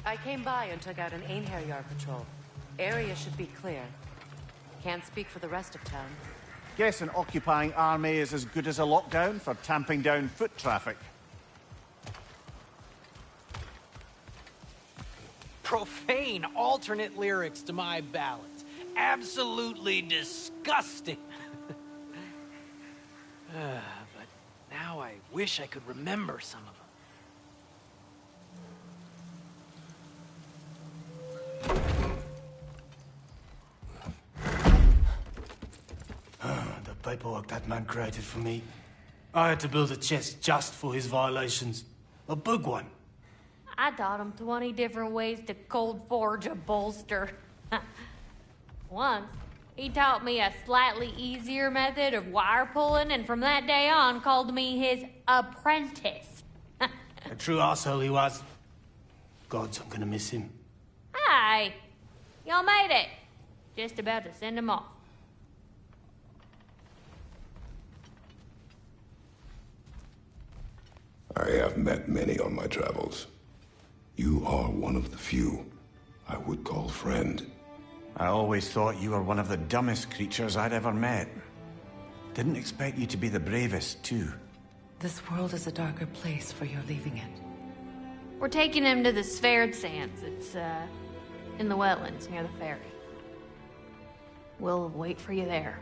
I came by and took out an Einherjar patrol. Area should be clear. Can't speak for the rest of town. Guess an occupying army is as good as a lockdown for tamping down foot traffic. Profane alternate lyrics to my ballads. Absolutely disgusting. But now I wish I could remember some of them. The paperwork that man created for me. I had to build a chest just for his violations. A big one. I taught him 20 different ways to cold forge a bolster. Once, he taught me a slightly easier method of wire pulling, and from that day on called me his apprentice. A true arsehole he was. Gods, I'm gonna miss him. Hi! Y'all made it. Just about to send him off. I have met many on my travels. You are one of the few I would call friend. I always thought you were one of the dumbest creatures I'd ever met. Didn't expect you to be the bravest, too. This world is a darker place for your leaving it. We're taking him to the Sverd Sands. It's, in the wetlands near the ferry. We'll wait for you there.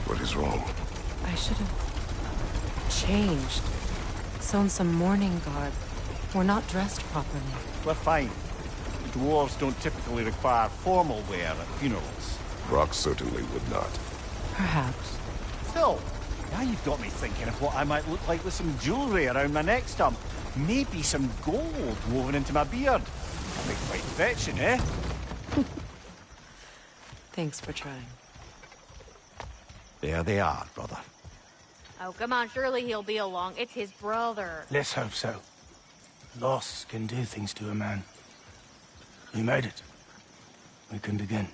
What is wrong? I should have changed. Sewn some mourning garb. We're not dressed properly. We're fine. Dwarves don't typically require formal wear at funerals. Rock certainly would not. Perhaps. Still, now you've got me thinking of what I might look like with some jewellery around my neck stump. Maybe some gold woven into my beard. That'd be quite fetching, eh? Thanks for trying. There they are, brother. Oh, come on, surely he'll be along. It's his brother. Let's hope so. Loss can do things to a man. We made it. We can begin.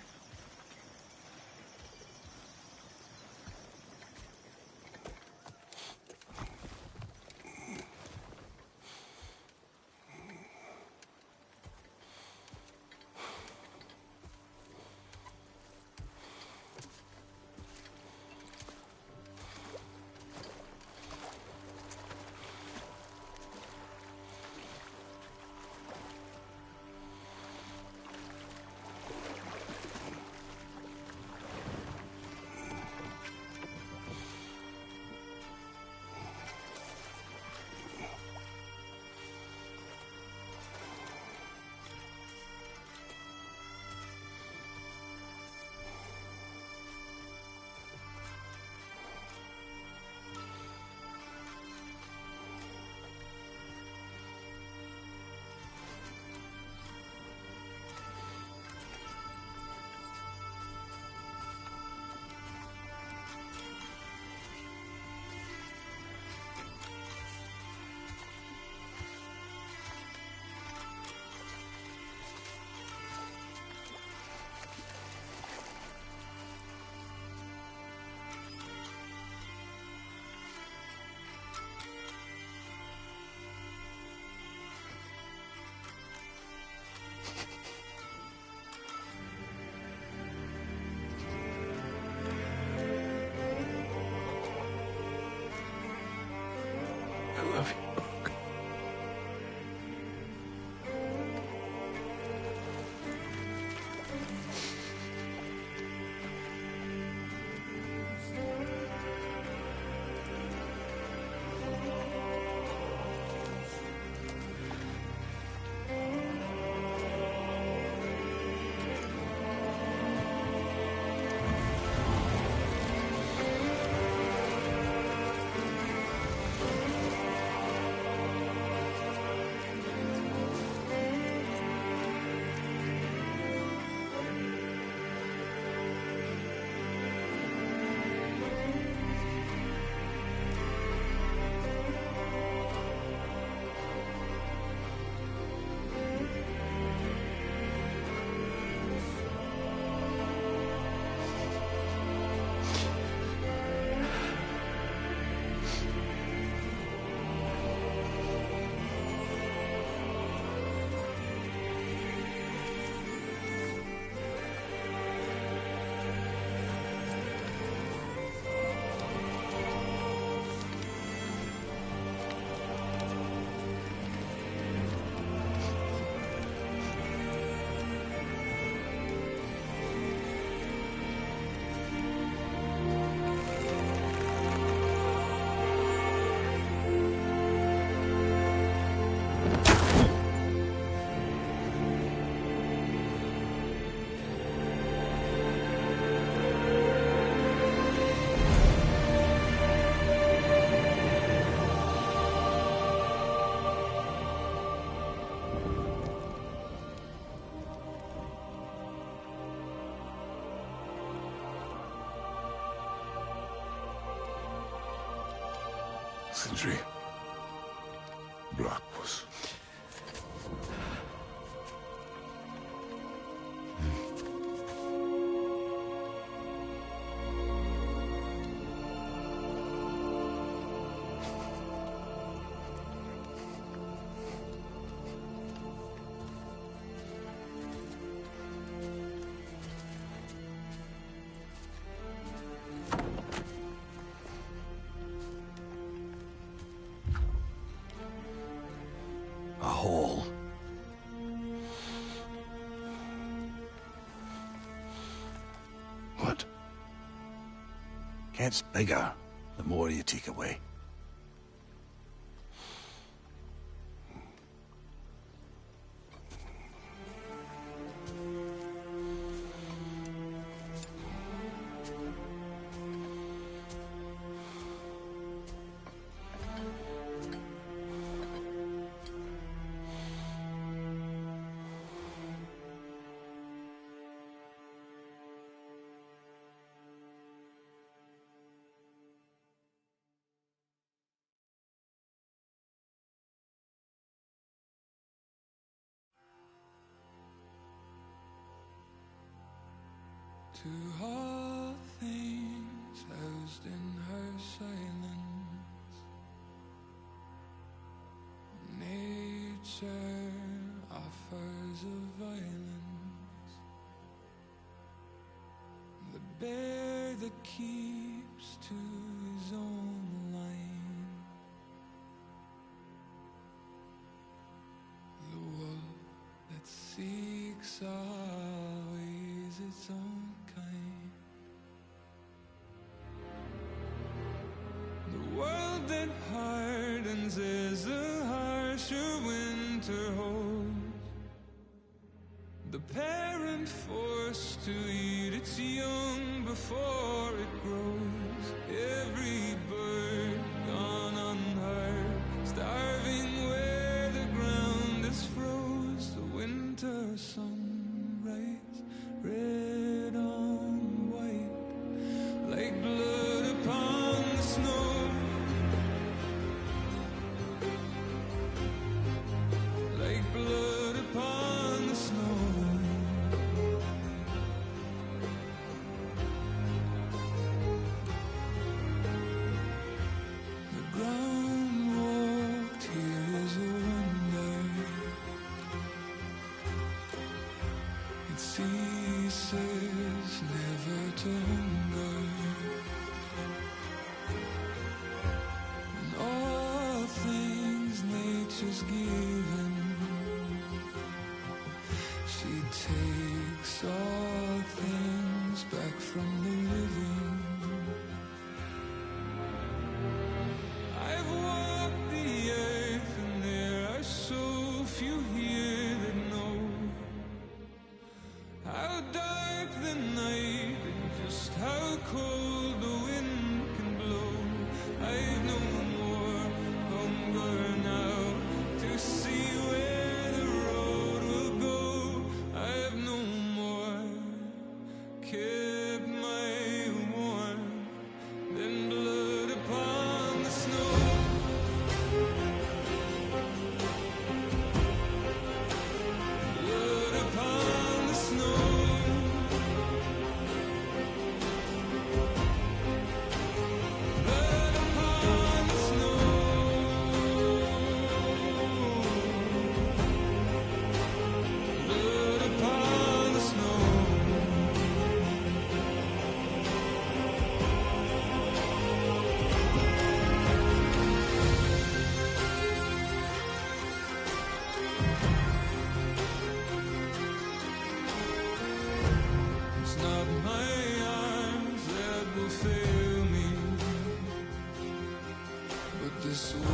love you. Sindri. Blackpuss. A hole. What? Gets bigger the more you take away. To all things housed in her silence, nature offers a violence, the bear that keeps to his own line, the wolf that seeks always its own kind. The world that hardens as the harsher winter holds, the parent forced to eat its young before it grows. Every bird gone unheard, starving where the ground is froze. The winter sun writes red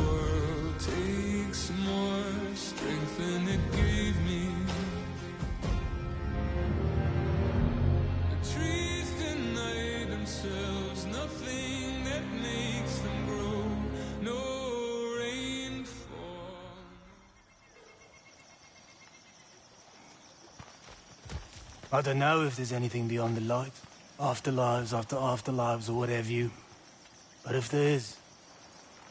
world takes more strength than it gave me. The trees deny themselves nothing that makes them grow. No rainfall. I don't know if there's anything beyond the light. Afterlives after afterlives or whatever you. But if there is,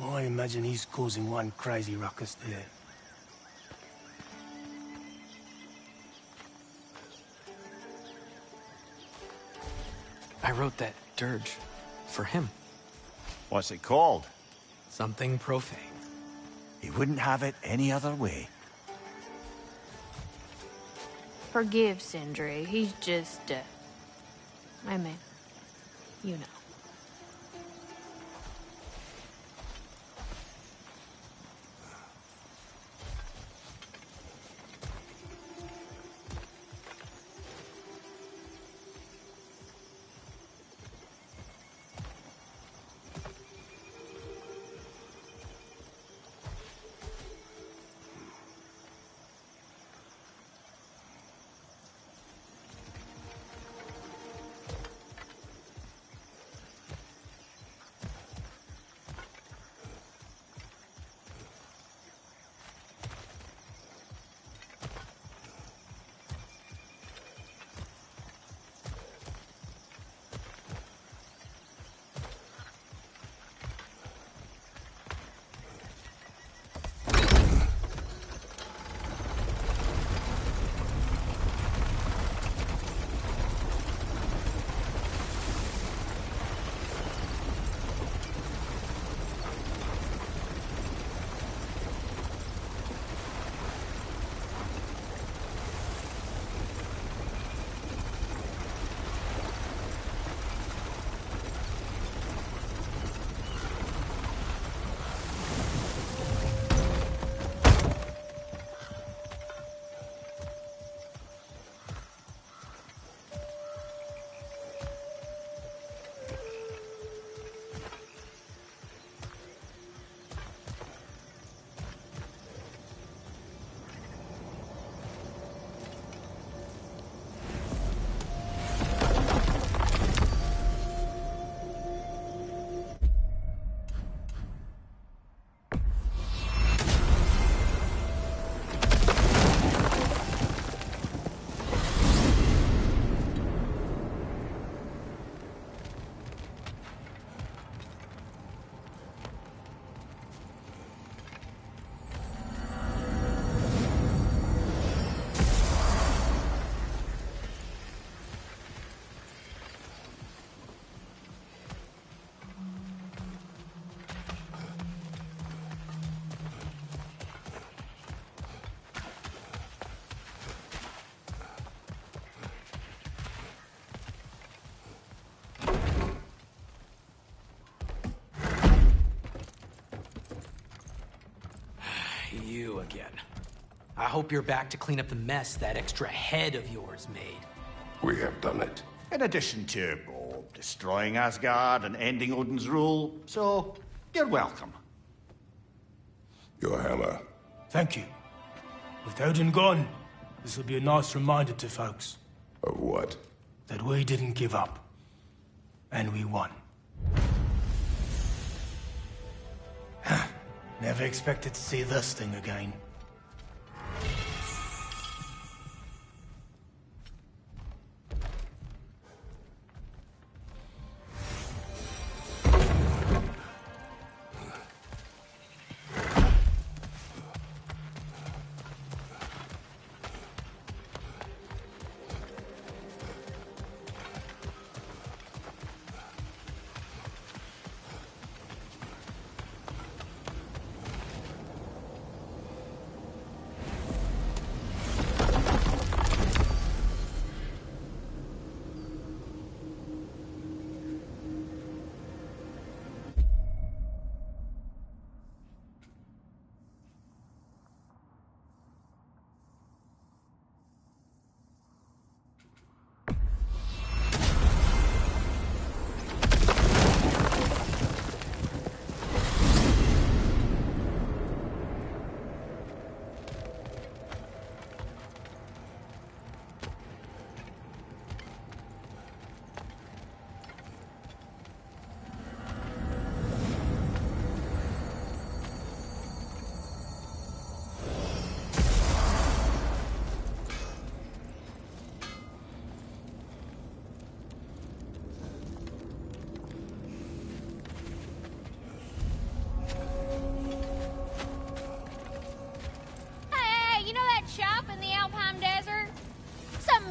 I imagine he's causing one crazy ruckus there. I wrote that dirge for him. What's it called? Something profane. He wouldn't have it any other way. Forgive Sindri. He's just, I mean, you know. You again. I hope you're back to clean up the mess that extra head of yours made. We have done it. In addition to destroying Asgard and ending Odin's rule, so you're welcome. Your hammer. Thank you. With Odin gone, this will be a nice reminder to folks Of what? that we didn't give up. And we won. Never expected to see this thing again.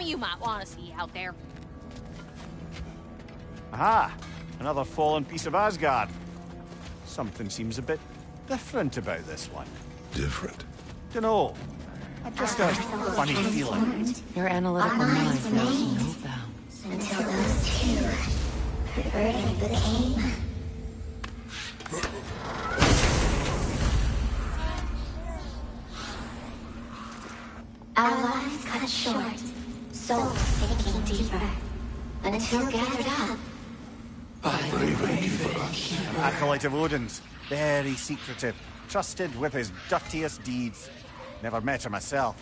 you might want to see out there. Aha! Another fallen piece of Asgard. Something seems a bit different about this one. Different. Dunno. I've just a funny feeling. Your analytical mind knows no bounds. Until those two perverted became. Our lives cut short, souls sinking deeper, until gathered up. An acolyte of Odin's. Very secretive. Trusted with his dirtiest deeds. Never met her myself.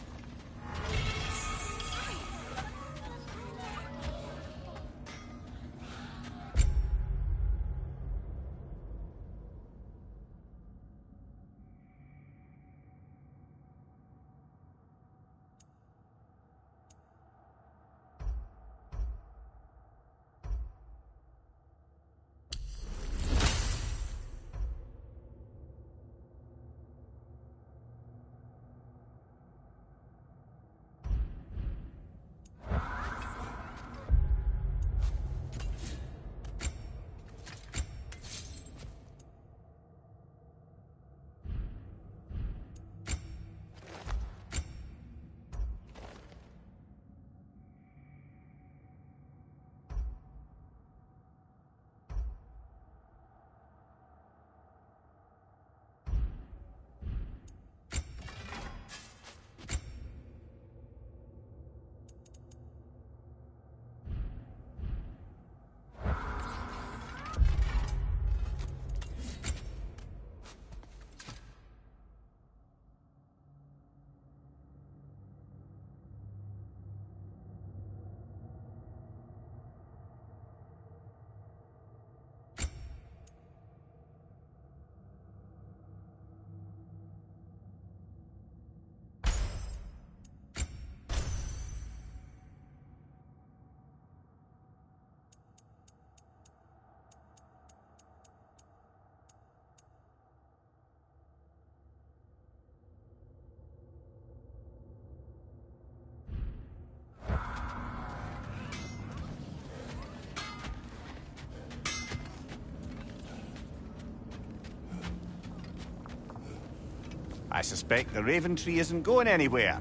I suspect the Raven Tree isn't going anywhere.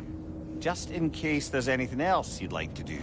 Just in case there's anything else you'd like to do.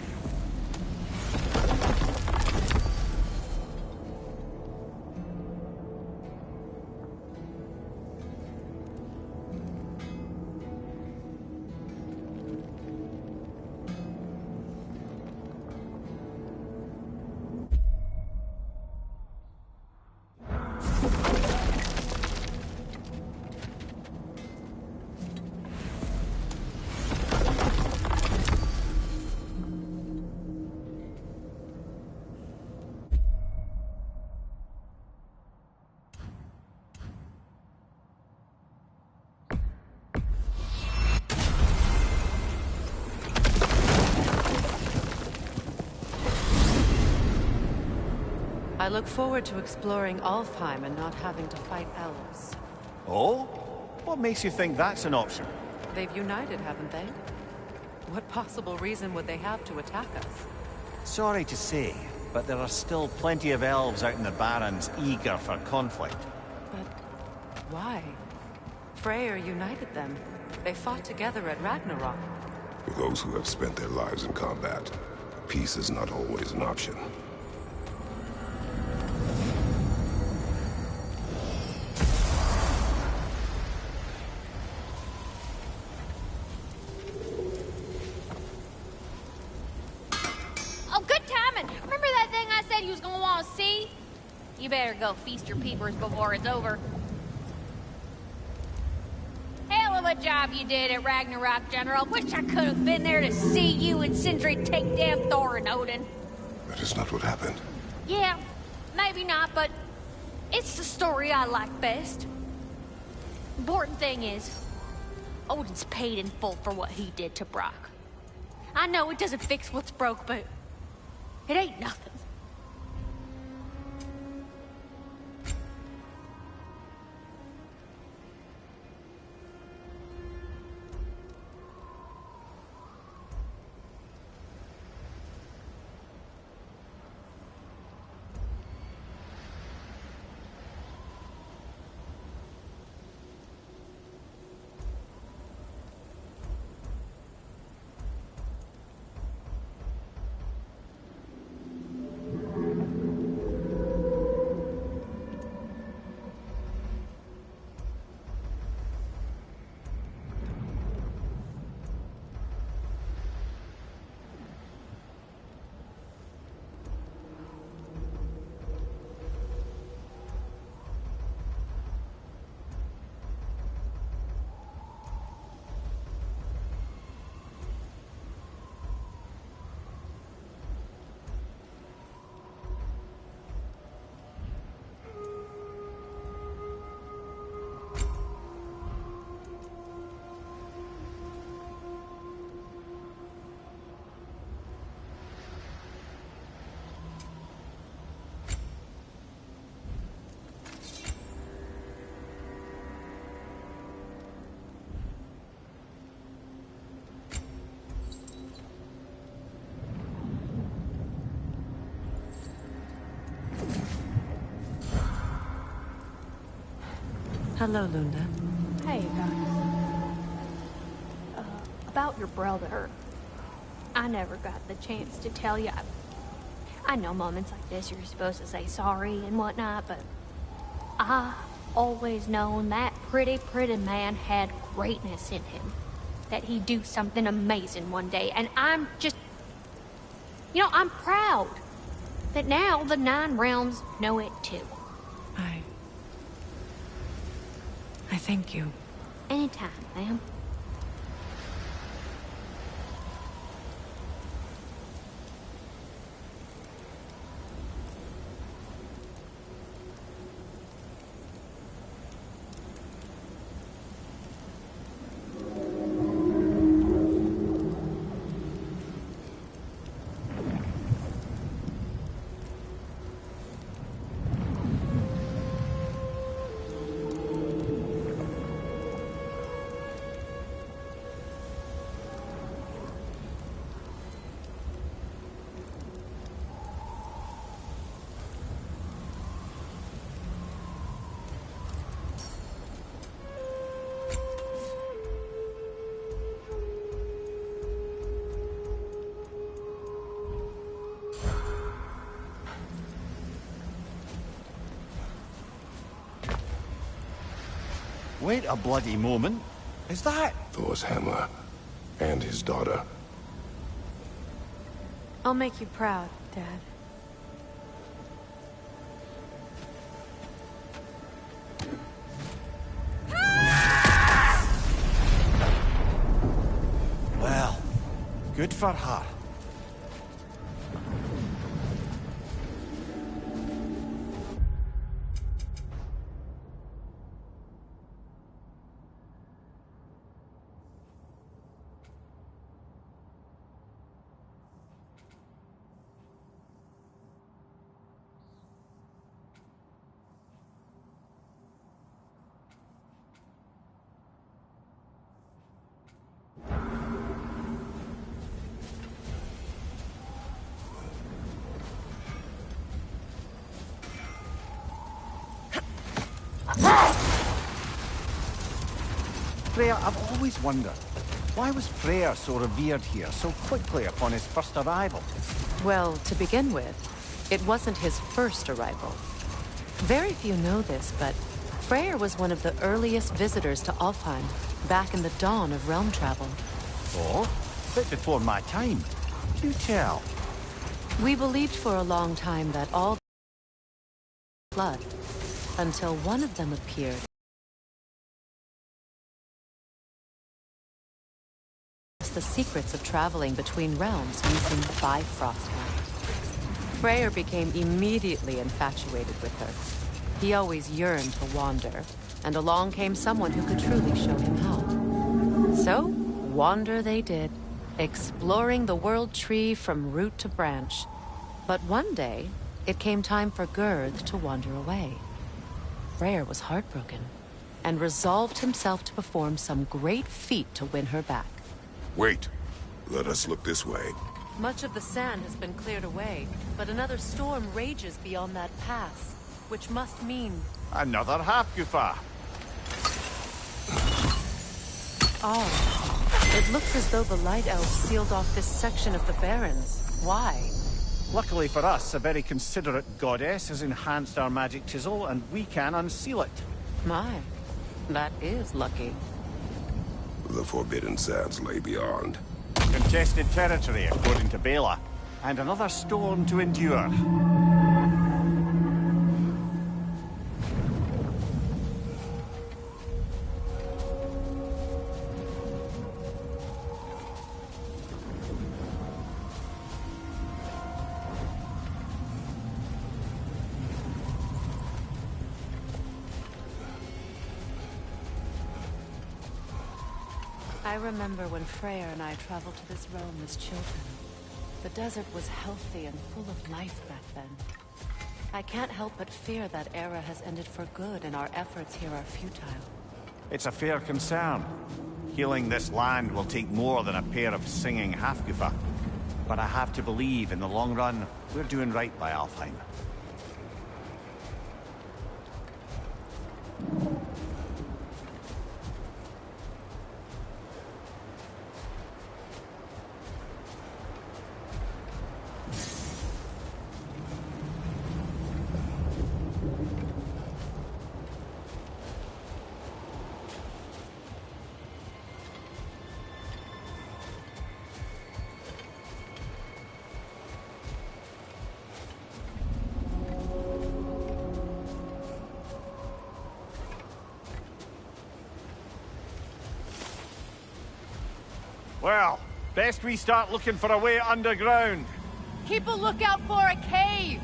I look forward to exploring Alfheim and not having to fight elves. Oh? What makes you think that's an option? They've united, haven't they? What possible reason would they have to attack us? Sorry to say, but there are still plenty of elves out in the Barrens eager for conflict. But why? Freyr united them. They fought together at Ragnarok. For those who have spent their lives in combat, peace is not always an option. Oh, good timing. Remember that thing I said you was gonna want to see? You better go feast your peepers before it's over. Hell of a job you did at Ragnarok, General. Wish I could have been there to see you and Sindri take down Thor and Odin. That is not what happened. Yeah, maybe not, but it's the story I like best. Important thing is, Odin's paid in full for what he did to Brock. I know it doesn't fix what's broke, but it ain't nothing. Hello, Lunda. Hey, guys. About your brother. I never got the chance to tell you. I know moments like this you're supposed to say sorry and whatnot, but I always known that pretty man had greatness in him. That he'd do something amazing one day, and I'm just... You know, I'm proud that now the 9 realms know it too. I thank you. Anytime, ma'am. Wait a bloody moment. Is that... Thor's hammer. And his daughter. I'll make you proud, Dad. Well, good for her. Freya, I've always wondered, why was Freyr so revered here so quickly upon his first arrival? Well, to begin with, it wasn't his first arrival. Very few know this, but Freyr was one of the earliest visitors to Alfheim, back in the dawn of realm travel. Oh? Bit before my time. Do tell. We believed for a long time that all flood, until one of them appeared. The secrets of traveling between realms using Bifrost light. Freyr became immediately infatuated with her. He always yearned to wander, and along came someone who could truly show him how. So, wander they did, exploring the world tree from root to branch. But one day, it came time for Gurth to wander away. Freyr was heartbroken, and resolved himself to perform some great feat to win her back. Wait. Let us look this way. Much of the sand has been cleared away, but another storm rages beyond that pass, which must mean... Another half-goofa. Oh. It looks as though the Light Elves sealed off this section of the Barrens. Why? Luckily for us, a very considerate goddess has enhanced our magic chisel, and we can unseal it. My, that is lucky. The Forbidden Sands lay beyond. Contested territory, according to Bela. And another storm to endure. I remember when Freyr and I traveled to this realm as children. The desert was healthy and full of life back then. I can't help but fear that era has ended for good and our efforts here are futile. It's a fair concern. Healing this land will take more than a pair of singing half-goofa. But I have to believe, in the long run, we're doing right by Alfheim. Well, best we start looking for a way underground. Keep a lookout for a cave!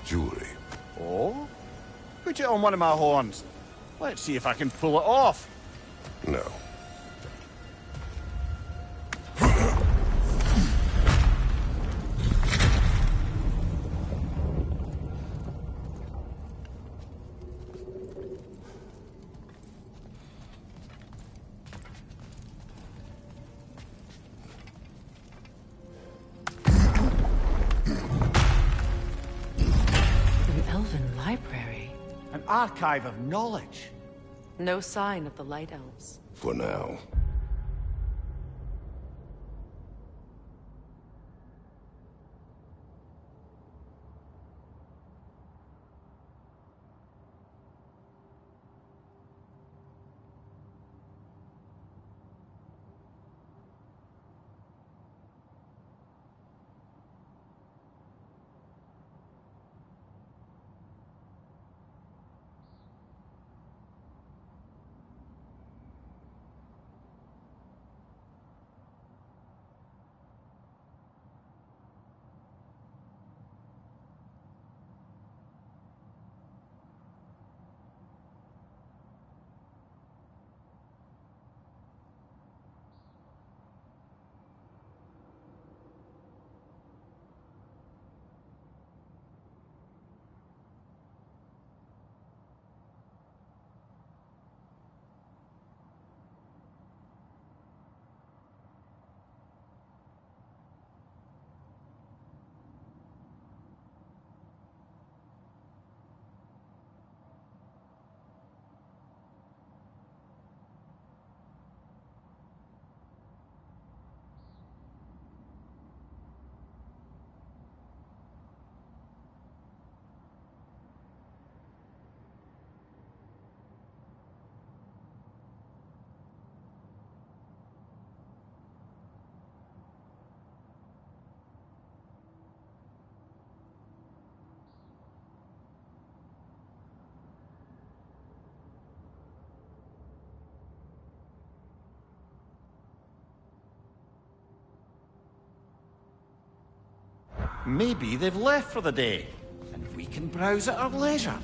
Jewelry. Oh? Put it on one of my horns. Let's see if I can pull it off. No. An archive of knowledge. No sign of the Light Elves. For now. Maybe they've left for the day, and we can browse at our leisure.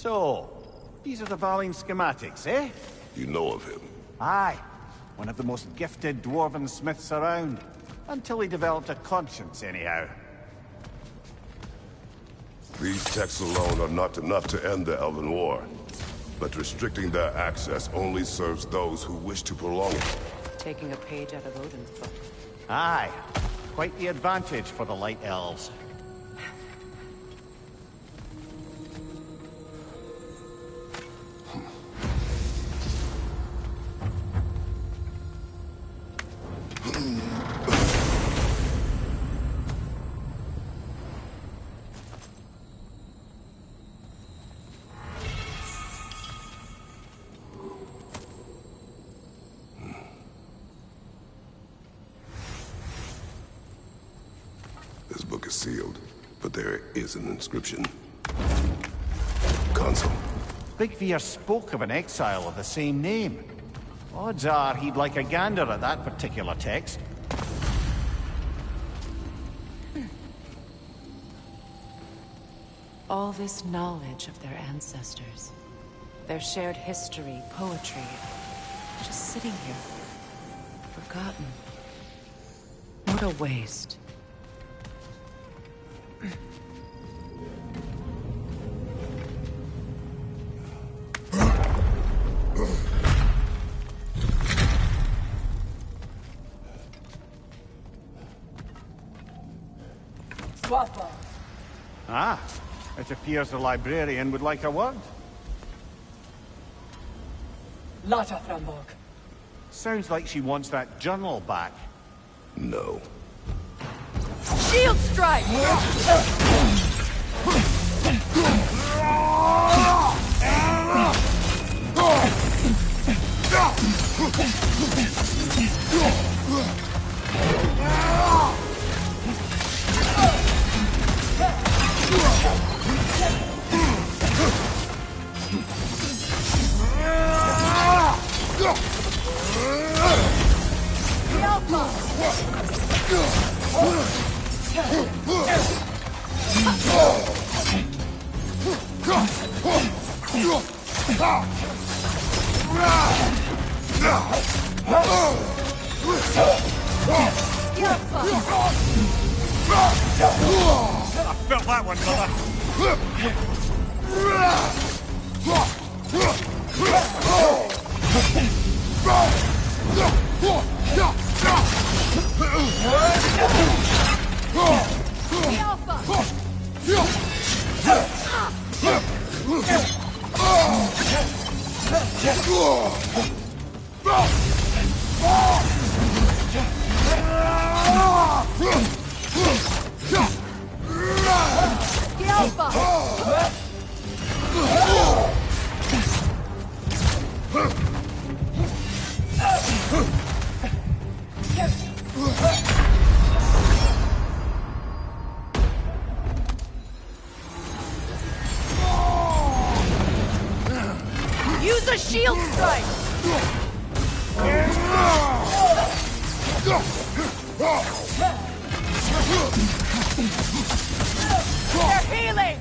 So, these are the Valine schematics, eh? You know of him? Aye. One of the most gifted dwarven smiths around. Until he developed a conscience, anyhow. These texts alone are not enough to end the Elven War. But restricting their access only serves those who wish to prolong it. Taking a page out of Odin's book. Aye. Quite the advantage for the Light Elves. This book is sealed, but there is an inscription. Console. Big Veer spoke of an exile of the same name. Odds are he'd like a gander at that particular text. All this knowledge of their ancestors, their shared history, poetry, just sitting here, forgotten. What a waste. Ah, it appears the librarian would like a word. Lata Frambok. Sounds like she wants that journal back. No. Shield strike! I felt that one, Use a shield strike! They're healing!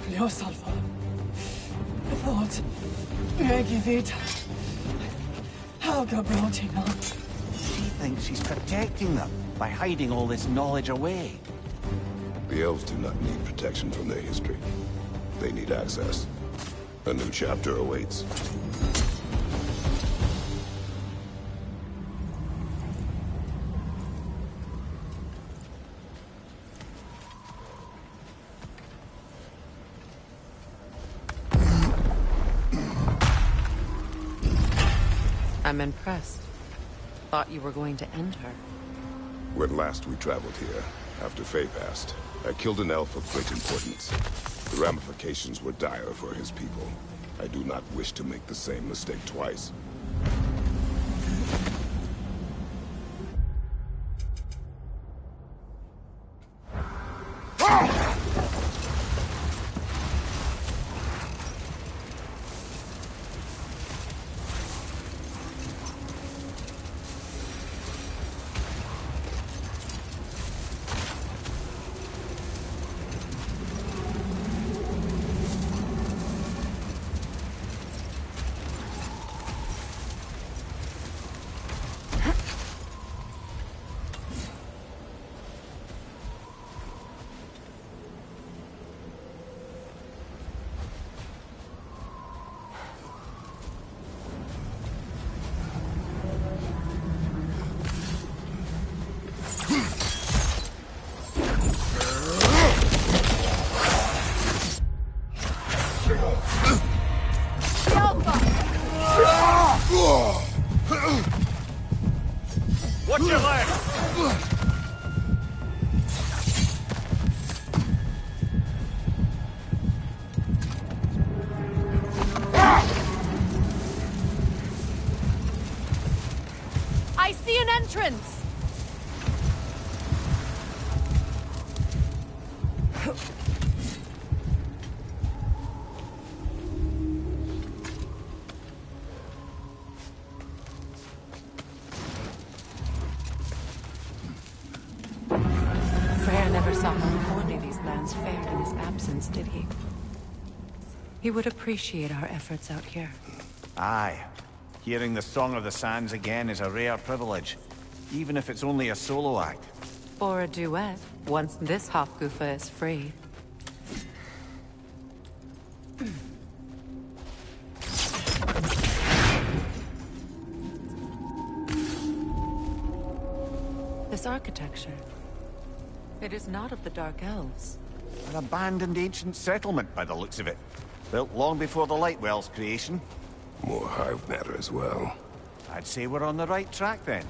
Ljósalfa. Thought. Megi vita. Helga Brotina. She thinks she's protecting them by hiding all this knowledge away. The elves do not need protection from their history. They need access. A new chapter awaits. I'm impressed. Thought you were going to end her. When last we traveled here, after Faye passed, I killed an elf of great importance. The ramifications were dire for his people. I do not wish to make the same mistake twice. Watch your leg! I see an entrance! Freyr never saw how poorly these lands fared in his absence, did he? He would appreciate our efforts out here. Aye. Hearing the Song of the Sands again is a rare privilege, even if it's only a solo act. Or a duet, once this Hofgufa is free. This architecture, it is not of the Dark Elves. An abandoned ancient settlement by the looks of it. Built long before the Lightwell's creation. More hive matter as well. I'd say we're on the right track then.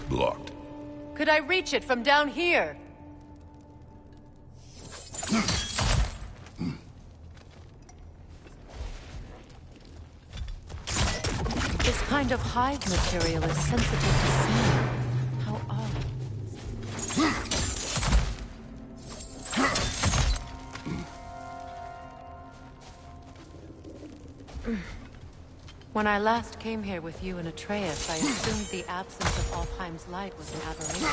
Blocked. Could I reach it from down here? This kind of hive material is sensitive to smell. How odd. When I last came here with you and Atreus, I assumed the absence of Alfheim's light was an aberration.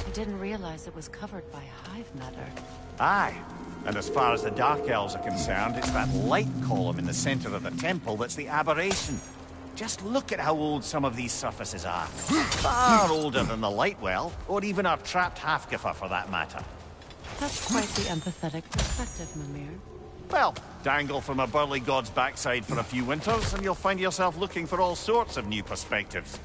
I didn't realize it was covered by hive matter. Aye. And as far as the Dark Elves are concerned, it's that light column in the center of the temple that's the aberration. Just look at how old some of these surfaces are. Far older than the Lightwell, or even our trapped Hafgifa for that matter. That's quite the empathetic perspective, Mimir. Well, dangle from a burly god's backside for a few winters, and you'll find yourself looking for all sorts of new perspectives.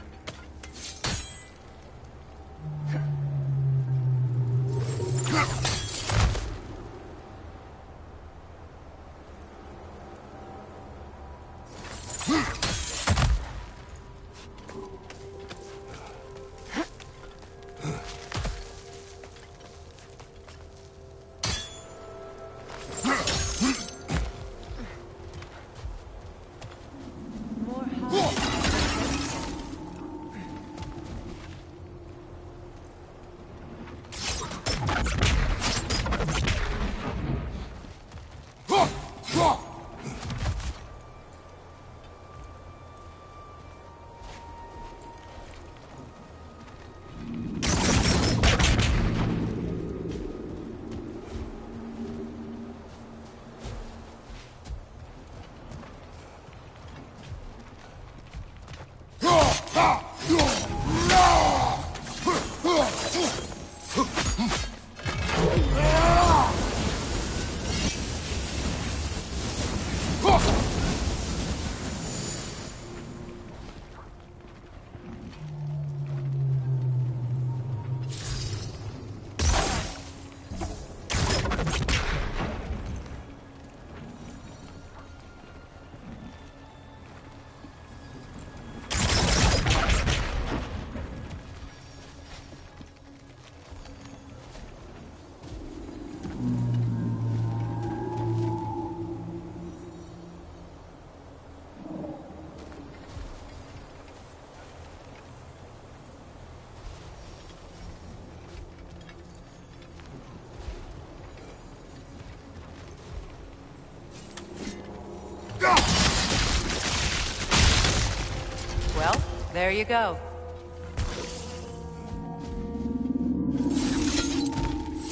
There you go.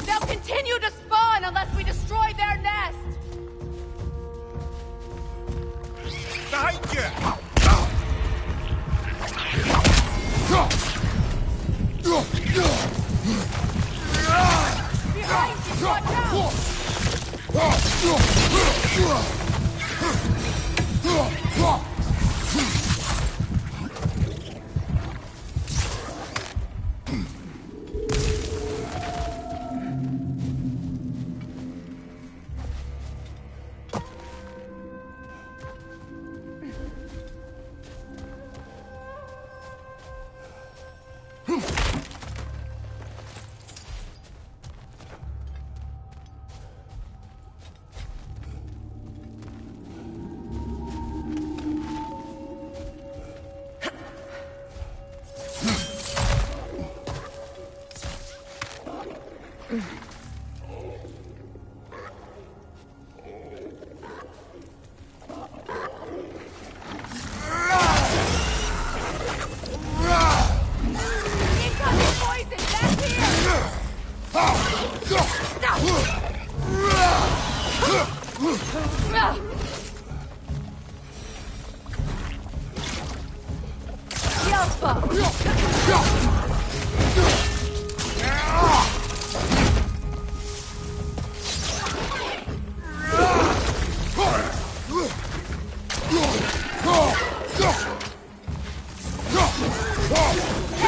They'll continue to spawn unless we destroy their nest! Behind you! Behind you, watch out!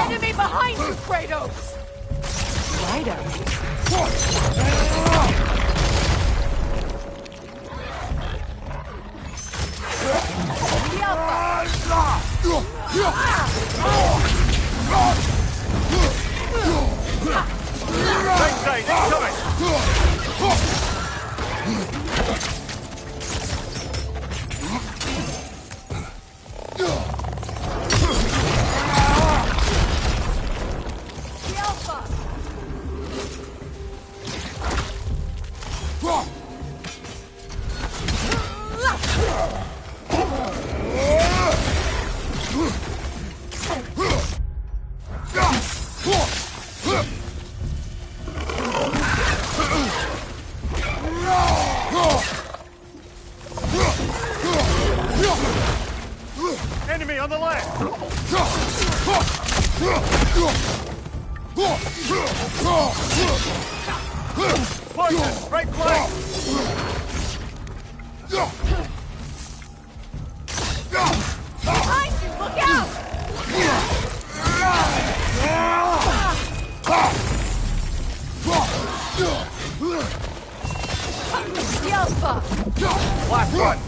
Enemy behind you, Kratos! Enemy on the left! Poison! Right flank! Behind you, look out! The Alpha! Last one!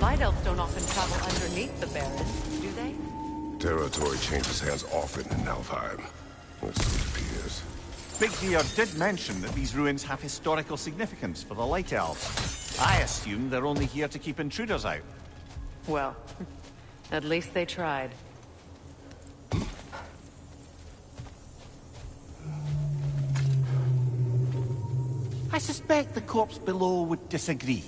Light elves don't often travel underneath the Barrens, do they? Territory changes hands often in Alfheim. Or so it appears. Big Gear did mention that these ruins have historical significance for the Light Elves. I assume they're only here to keep intruders out. Well, at least they tried. I suspect the corpse below would disagree.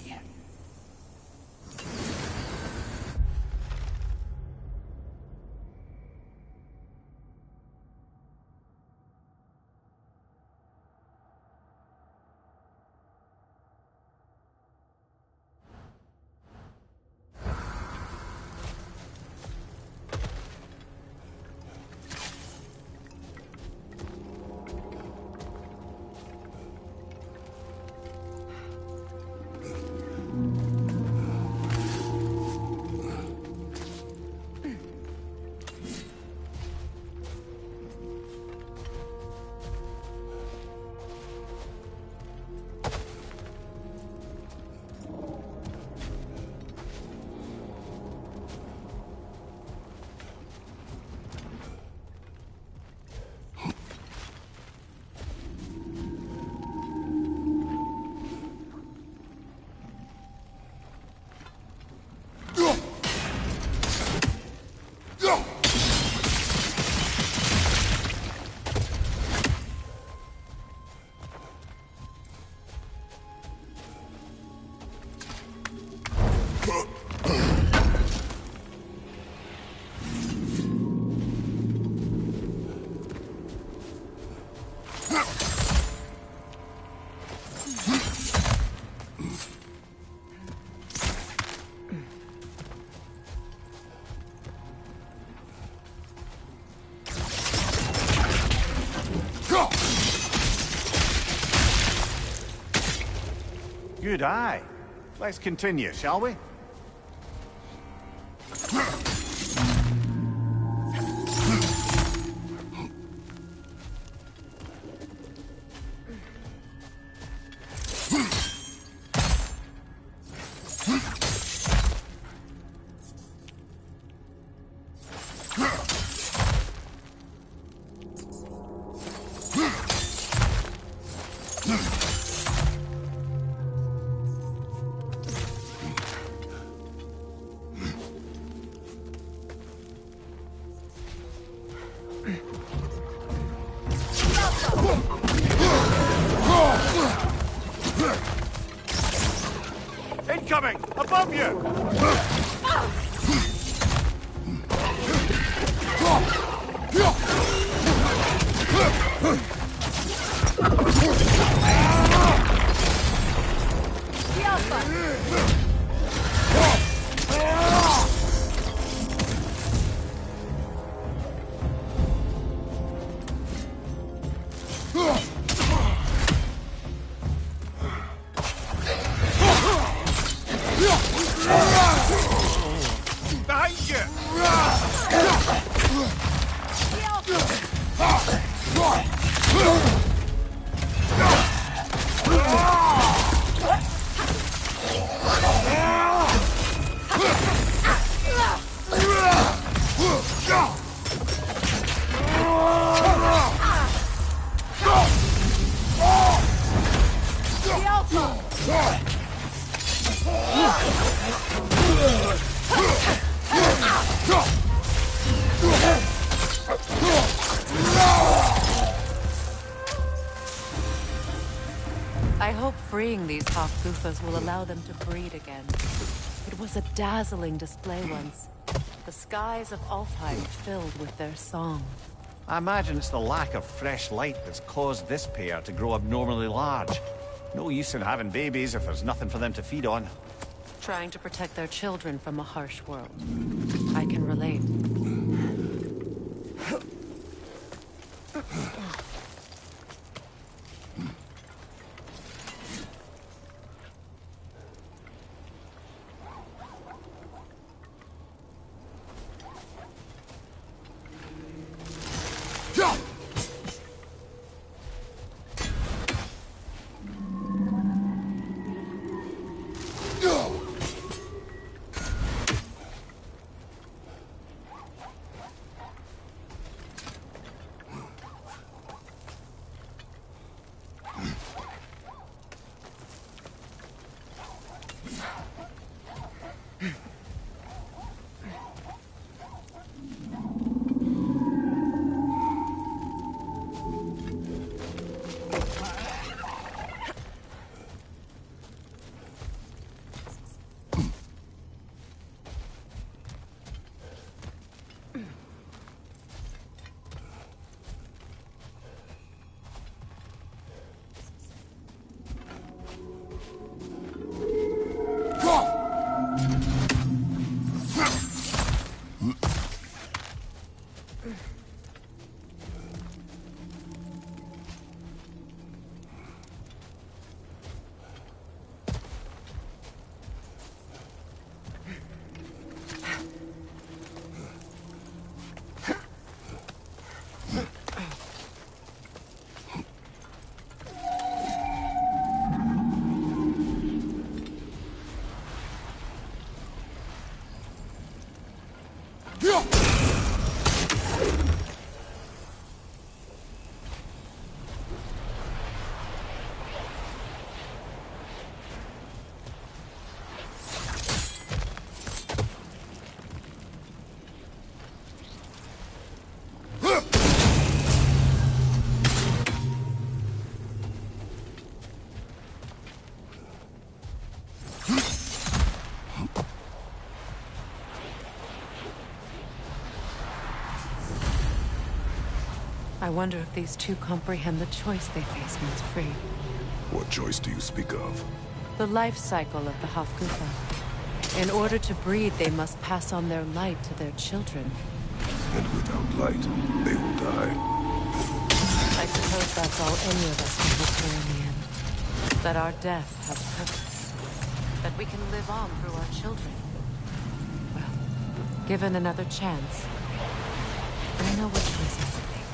good eye. Let's continue, shall we? Incoming! Above you! Behind you! I hope freeing these half-goofers will allow them to breed again. It was a dazzling display once. The skies of Alfheim filled with their song. I imagine it's the lack of fresh light that's caused this pair to grow abnormally large. No use in having babies if there's nothing for them to feed on. Trying to protect their children from a harsh world. I can relate. I wonder if these two comprehend the choice they face once free. What choice do you speak of? The life cycle of the Hafgufa. In order to breed, they must pass on their light to their children. And without light, they will die. I suppose that's all any of us can hope for in the end. That our death has purpose. we can live on through our children. Well, given another chance, I know what choice I would make.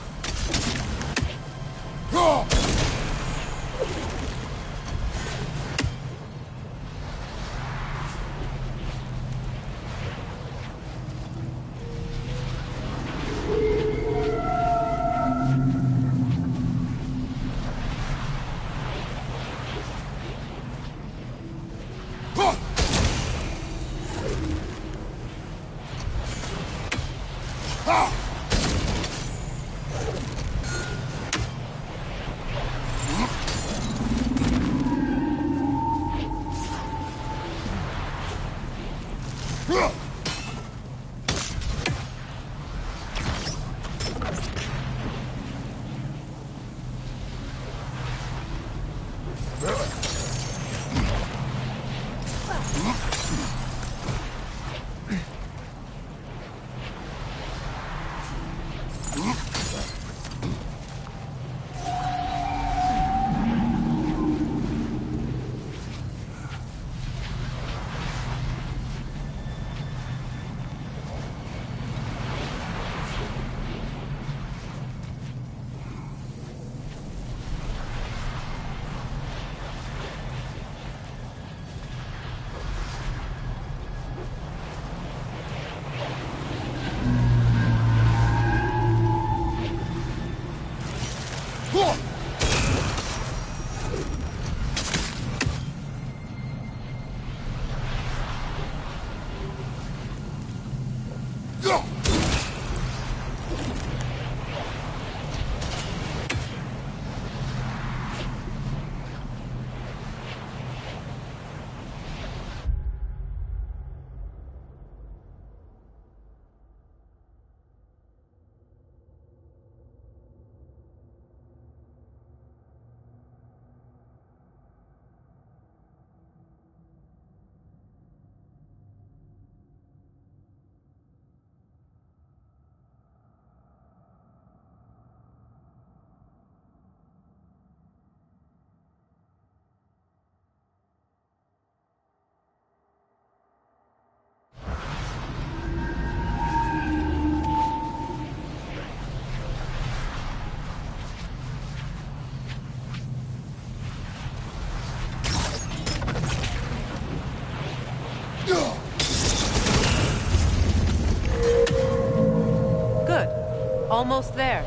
Almost there.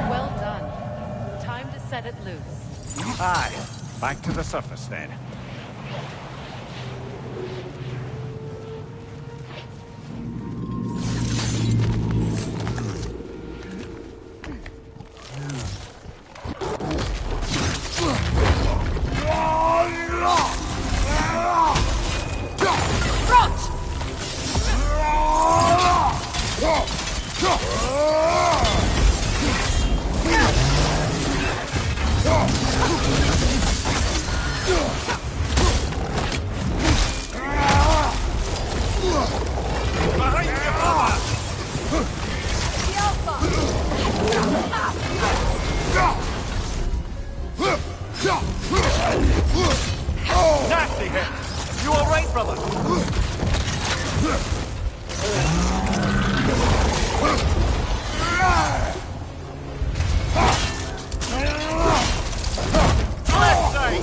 Well done. Time to set it loose. Aye. Back to the surface then. Nasty hit! You alright, brother? Left side!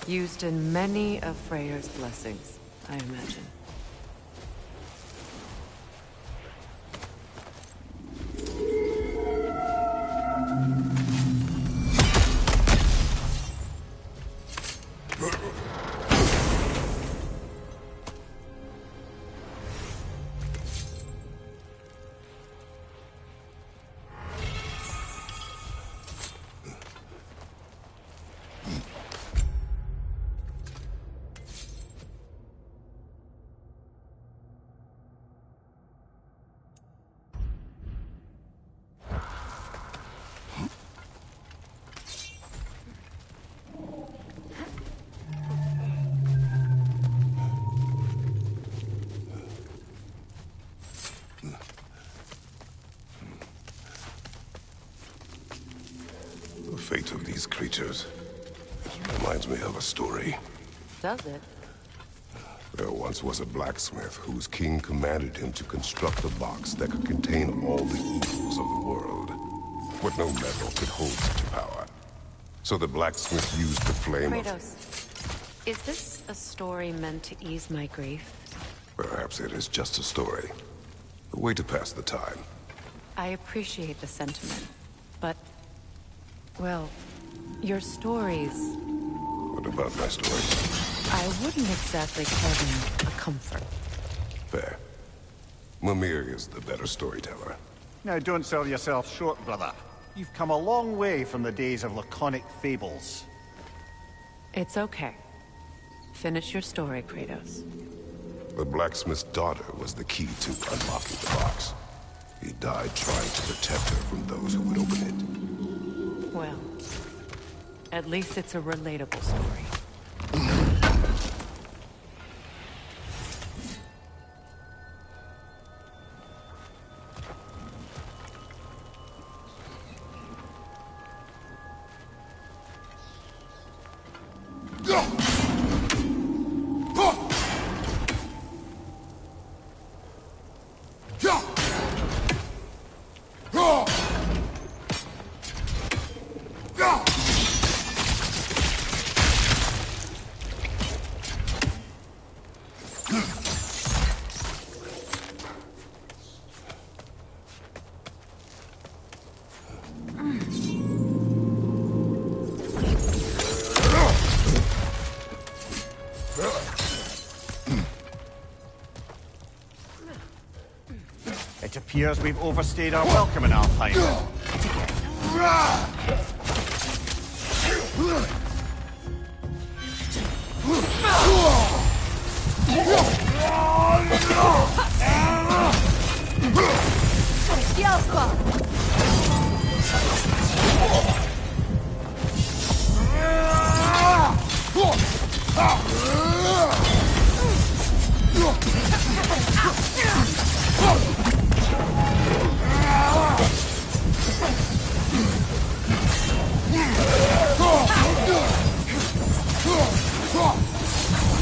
Used in many of Freyr's blessings, I imagine. The fate of these creatures reminds me of a story. Does it? There once was a blacksmith whose king commanded him to construct a box that could contain all the evils of the world. But no metal could hold such power. So the blacksmith used the flame Kratos, is this a story meant to ease my grief? Perhaps it is just a story. A way to pass the time. I appreciate the sentiment, but... well, your stories... What about my stories? I wouldn't exactly call them a comfort. Fair. Mimir is the better storyteller. Now, don't sell yourself short, brother. You've come a long way from the days of laconic fables. It's okay. Finish your story, Kratos. The blacksmith's daughter was the key to unlocking the box. He died trying to protect her from those who would open it. Well, at least it's a relatable story. It appears we've overstayed our welcome in Alfheim.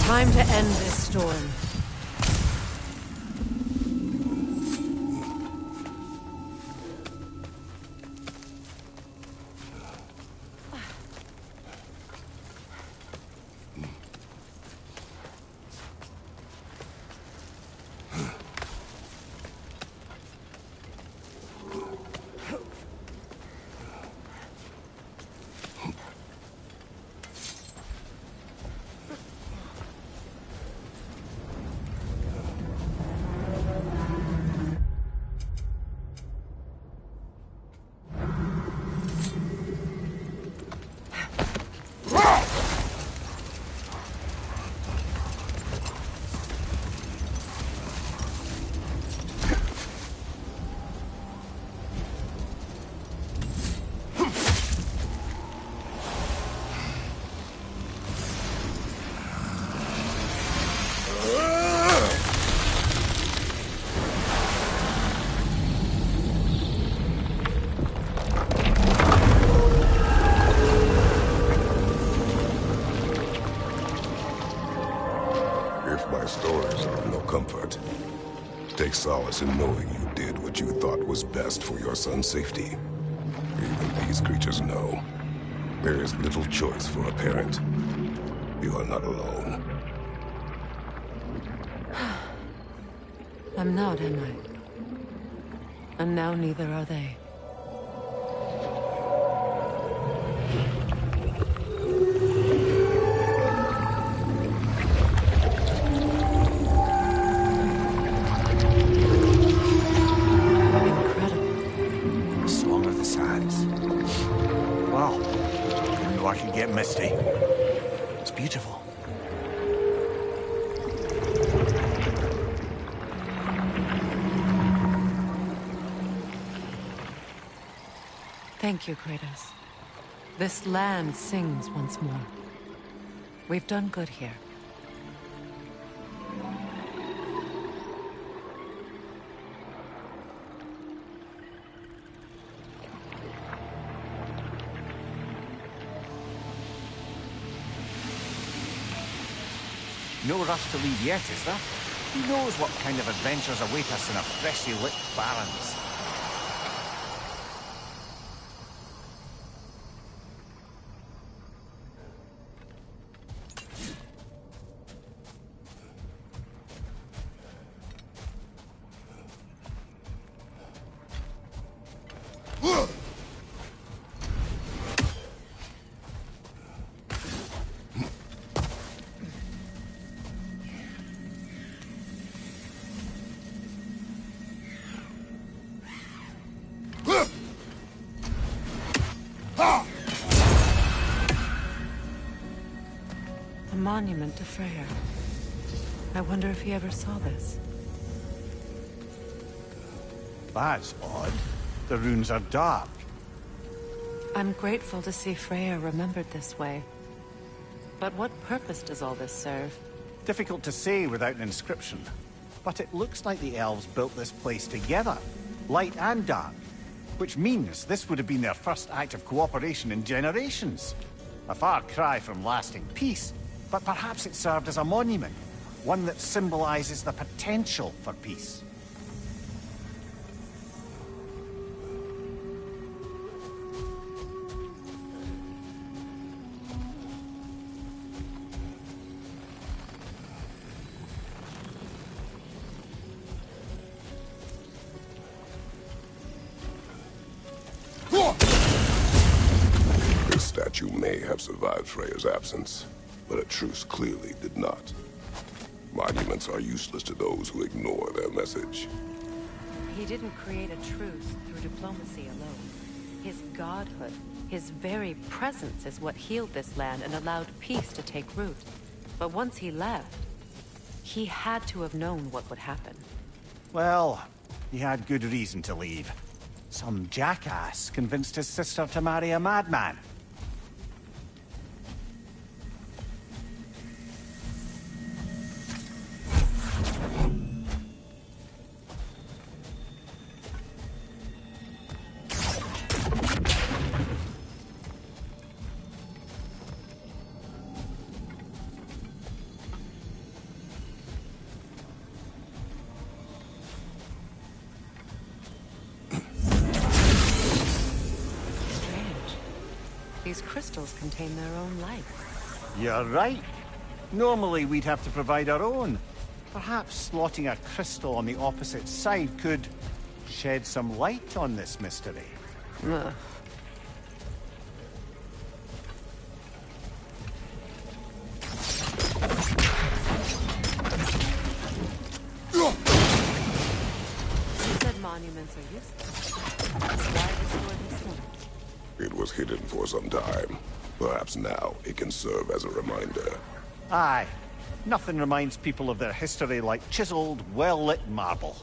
Time to end this storm. Take solace in knowing you did what you thought was best for your son's safety. Even these creatures know there is little choice for a parent. You are not alone. I'm not, am I? And now neither are they. Incredible. Song of the Sands. Wow. Didn't know I could get misty. It's beautiful. Thank you, Kratos. This land sings once more. We've done good here. No rush to leave yet, is there? Who knows what kind of adventures await us in our freshly lit barrens? A monument to Freyr. I wonder if he ever saw this. That's odd. The runes are dark. I'm grateful to see Freyr remembered this way. But what purpose does all this serve? Difficult to say without an inscription. But it looks like the elves built this place together, light and dark. Which means this would have been their first act of cooperation in generations. A far cry from lasting peace, but perhaps it served as a monument. One that symbolizes the potential for peace. This statue may have survived Freyr's absence, but a truce clearly did not. Monuments are useless to those who ignore their message. He didn't create a truce through diplomacy alone. His godhood, his very presence is what healed this land and allowed peace to take root. But once he left, he had to have known what would happen. Well, he had good reason to leave. Some jackass convinced his sister to marry a madman. These crystals contain their own light. You're right. Normally we'd have to provide our own. Perhaps slotting a crystal on the opposite side could shed some light on this mystery. Ugh. You said monuments are useless. Why destroy this one? It was hidden for some time. Perhaps now it can serve as a reminder. Aye. Nothing reminds people of their history like chiseled, well-lit marble.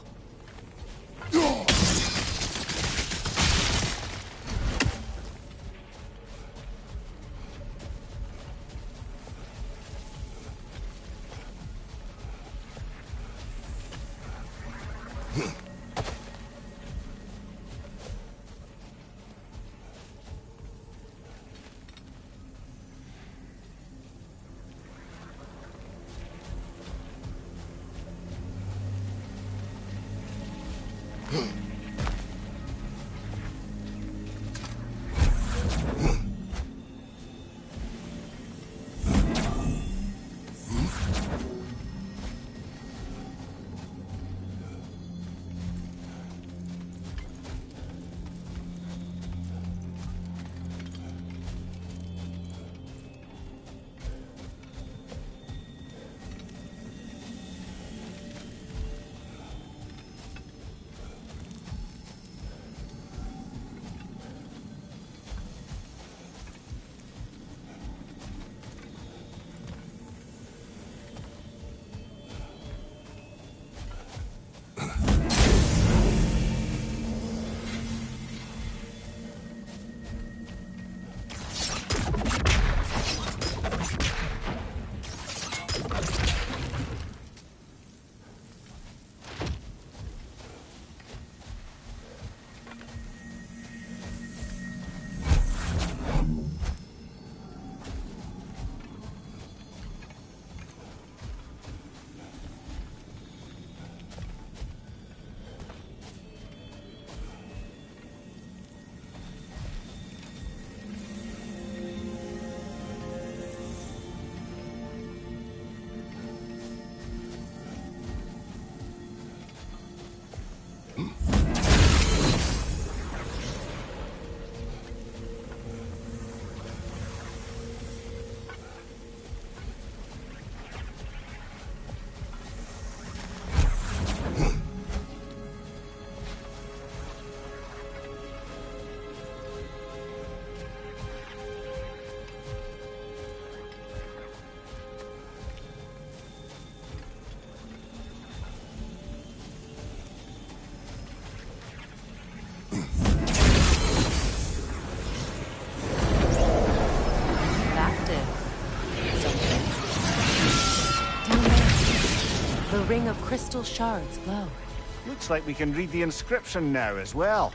The ring of crystal shards glow. Looks like we can read the inscription now as well.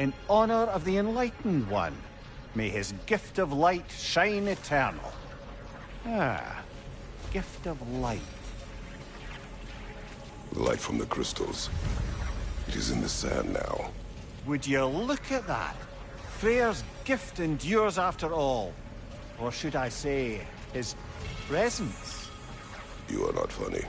In honor of the Enlightened One, may his gift of light shine eternal. Ah, gift of light. The light from the crystals. It is in the sand now. Would you look at that? Freyr's gift endures after all. Or should I say, his presence? You are not funny.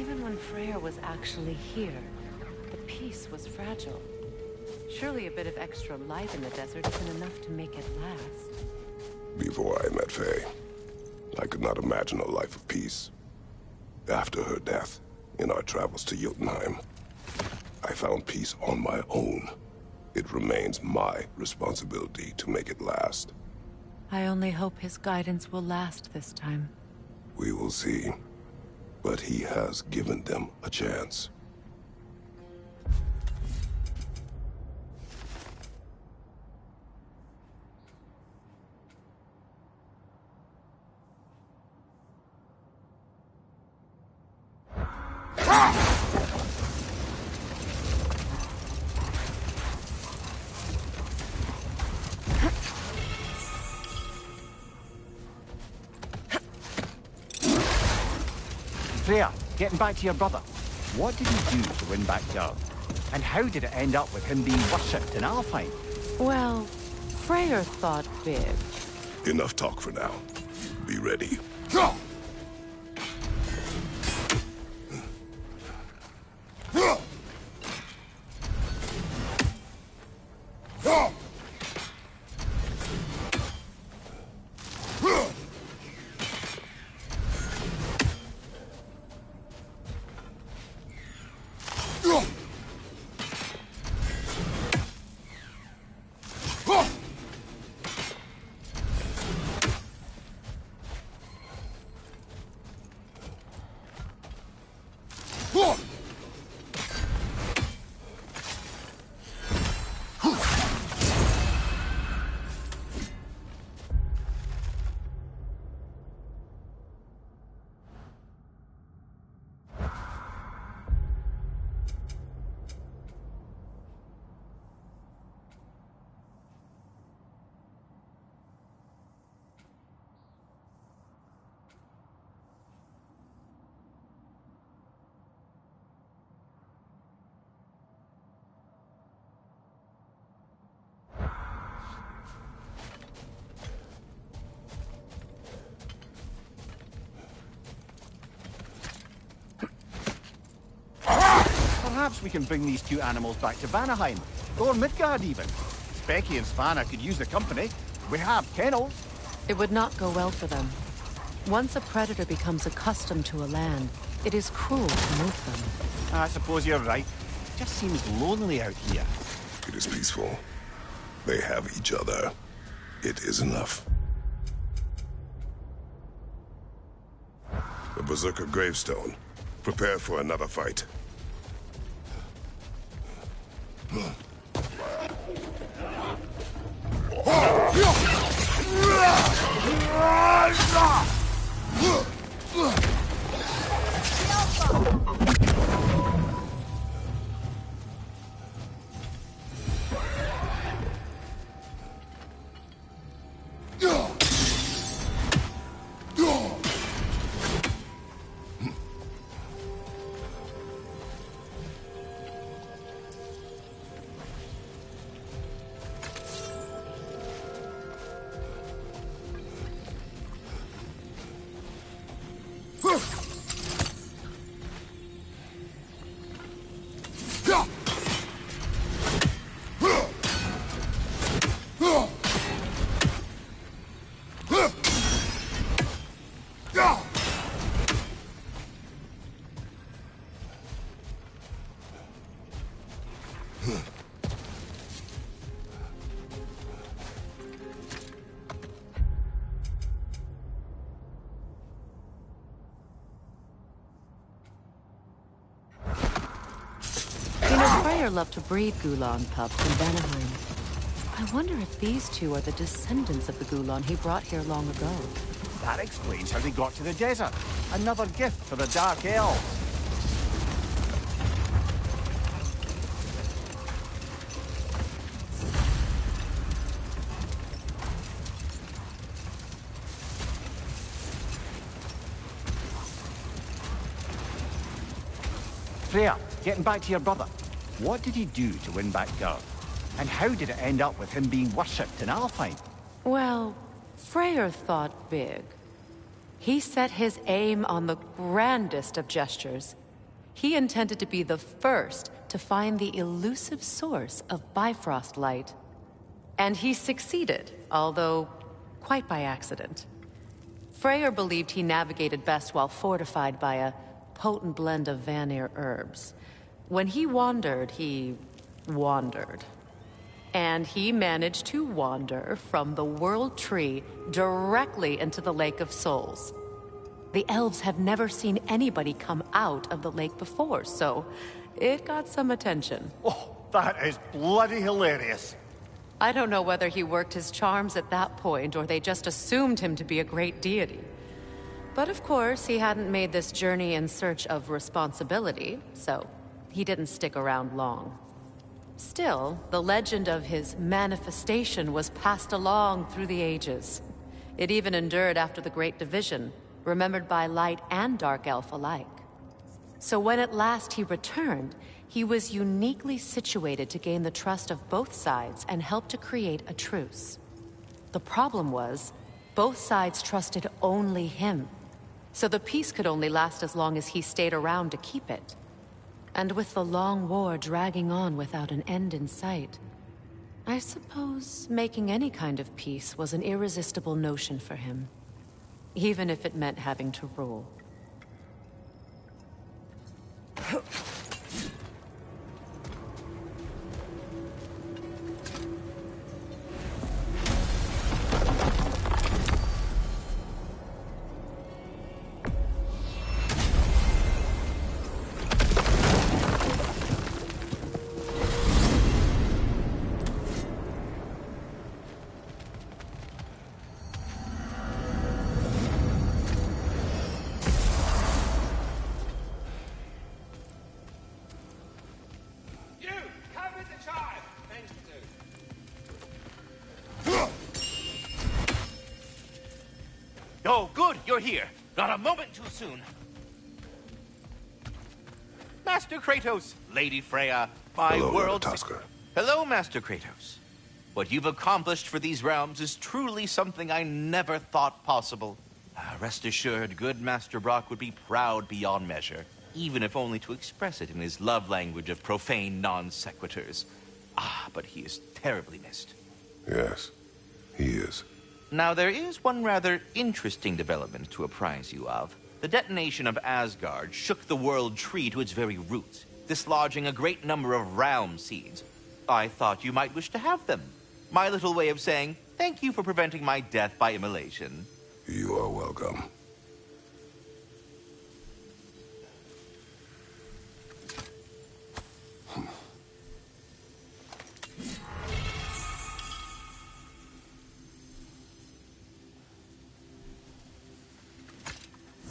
Even when Freyr was actually here, the peace was fragile. Surely a bit of extra light in the desert isn't enough to make it last. Before I met Faye, I could not imagine a life of peace. After her death, in our travels to Jotunheim, I found peace on my own. It remains my responsibility to make it last. I only hope his guidance will last this time. We will see. But he has given them a chance. Freya, getting back to your brother. What did he do to win back Gerd? And how did it end up with him being worshipped in Alfheim? Well, Freyr thought big. Enough talk for now. Be ready. Perhaps we can bring these two animals back to Vanaheim, or Midgard even. Becky and Svanna could use the company. We have kennels. It would not go well for them. Once a predator becomes accustomed to a land, it is cruel to move them. I suppose you're right. It just seems lonely out here. It is peaceful. They have each other. It is enough. The Berserker gravestone. Prepare for another fight. Freyr loved to breed Gulan pups in Vanaheim. I wonder if these two are the descendants of the Gulan he brought here long ago. That explains how they got to the desert. Another gift for the Dark Elves. Freya, getting back to your brother. What did he do to win back Gerd? And how did it end up with him being worshipped in Alfheim? Well, Freyr thought big. He set his aim on the grandest of gestures, He intended to be the first to find the elusive source of Bifrost light. And he succeeded, although quite by accident. Freyr believed he navigated best while fortified by a potent blend of Vanir herbs. When he wandered, he wandered. And he managed to wander from the World Tree directly into the Lake of Souls. The elves have never seen anybody come out of the lake before, so it got some attention. Oh, that is bloody hilarious. I don't know whether he worked his charms at that point or they just assumed him to be a great deity. But of course, he hadn't made this journey in search of responsibility, so he didn't stick around long. Still, the legend of his manifestation was passed along through the ages. It even endured after the Great Division, remembered by Light and Dark Elf alike. So when at last he returned, he was uniquely situated to gain the trust of both sides and help to create a truce. The problem was, both sides trusted only him, so the peace could only last as long as he stayed around to keep it. And with the long war dragging on without an end in sight, I suppose making any kind of peace was an irresistible notion for him, even if it meant having to rule. Oh, good, you're here. Not a moment too soon. Master Kratos, Lady Freya, my Hello, world... Tusker. Hello, Master Kratos. What you've accomplished for these realms is truly something I never thought possible. Rest assured, good Master Brock would be proud beyond measure, even if only to express it in his love language of profane non-sequiturs. But he is terribly missed. Yes, he is. Now, there is one rather interesting development to apprise you of. The detonation of Asgard shook the World Tree to its very roots, dislodging a great number of realm seeds. I thought you might wish to have them. My little way of saying, thank you for preventing my death by immolation. You are welcome.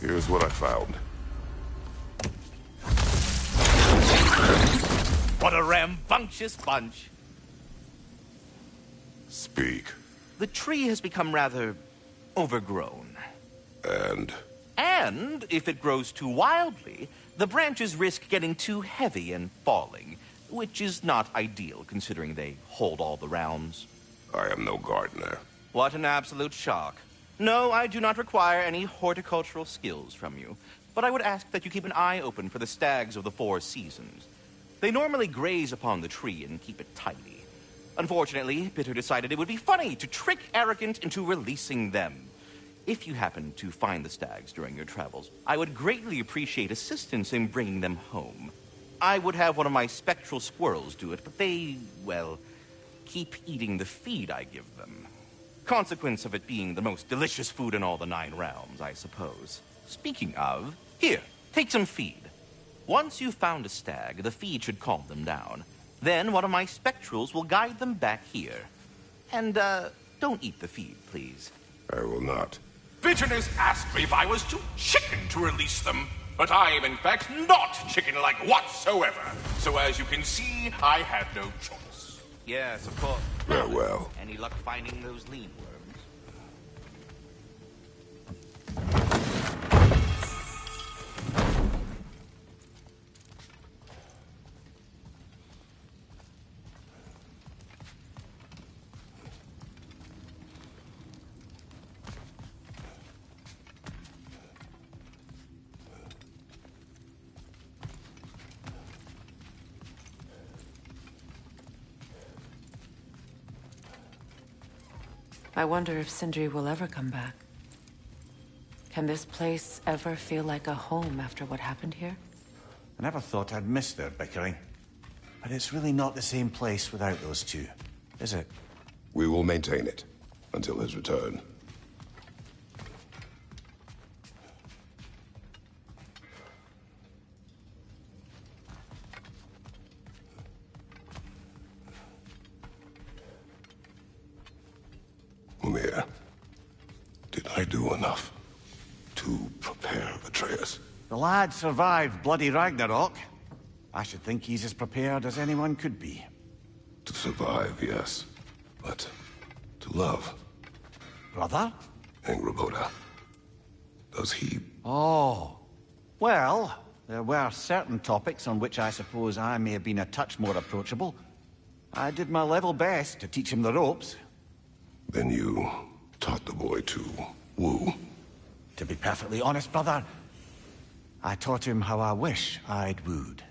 Here's what I found. What a rambunctious bunch. Speak. The tree has become rather overgrown. And if it grows too wildly, the branches risk getting too heavy and falling, which is not ideal considering they hold all the realms. I am no gardener. What an absolute shock. No, I do not require any horticultural skills from you, but I would ask that you keep an eye open for the stags of the four seasons. They normally graze upon the tree and keep it tidy. Unfortunately, Bitter decided it would be funny to trick Arrogant into releasing them. If you happen to find the stags during your travels, I would greatly appreciate assistance in bringing them home. I would have one of my spectral squirrels do it, but they, well, keep eating the feed I give them. Consequence of it being the most delicious food in all the 9 realms, I suppose. Speaking of, here, take some feed. Once you've found a stag, the feed should calm them down. Then one of my spectrals will guide them back here. And, don't eat the feed, please. I will not. Bitterness asked me if I was too chicken to release them, but I am in fact not chicken-like whatsoever. So as you can see, I had no choice. Yes, of course. Farewell. Any luck finding those lean worms? I wonder if Sindri will ever come back. Can this place ever feel like a home after what happened here? I never thought I'd miss their bickering. But it's really not the same place without those two, is it? We will maintain it until his return. Mimir, did I do enough to prepare Atreus? The lad survived bloody Ragnarok. I should think he's as prepared as anyone could be. To survive, yes. But to love? Brother? Angrboda. Does he... Oh. Well, there were certain topics on which I suppose I may have been a touch more approachable. I did my level best to teach him the ropes. Then you taught the boy to woo? To be perfectly honest, brother, I taught him how I wish I'd wooed.